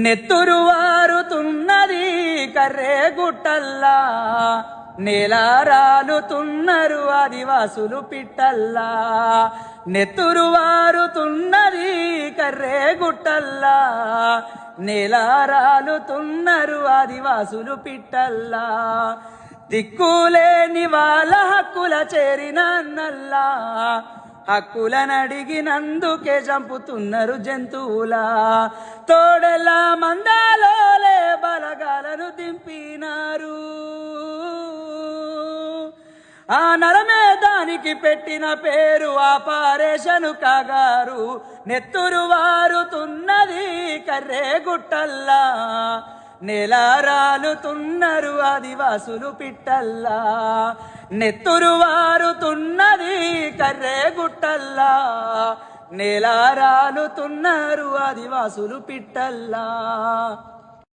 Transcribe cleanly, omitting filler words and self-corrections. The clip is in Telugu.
నెత్తురు వారుతున్నది కర్రే గుట్టల్లా, నేలారాలుతున్నారు ఆదివాసులు పిట్టల్లా. నెత్తురు వారుతున్నది కర్రే గుట్టల్లా, నేలారాలుతున్నారు ఆదివాసులు పిట్టల్లా. దిక్కులేని వాళ్ళ హక్కుల చేరిన నల్లా, హక్కులనడిగినందుకే చంపుతున్నారు జంతువులా. తోడెల మందాలోలే బలగాలను దింపినారు, ఆ నరమే దానికి పెట్టిన పేరు ఆపరేషను కాగారు. నెత్తురు వారుతున్నది కర్రే గుట్టల్లా, నేలారాలుతున్నారు ఆదివాసులు పిట్టల్లా. నెత్తురు వారుతున్నది కర్రే గుట్టల్లా, నేలారాలుతున్నారు ఆదివాసులు పిట్టల్లా.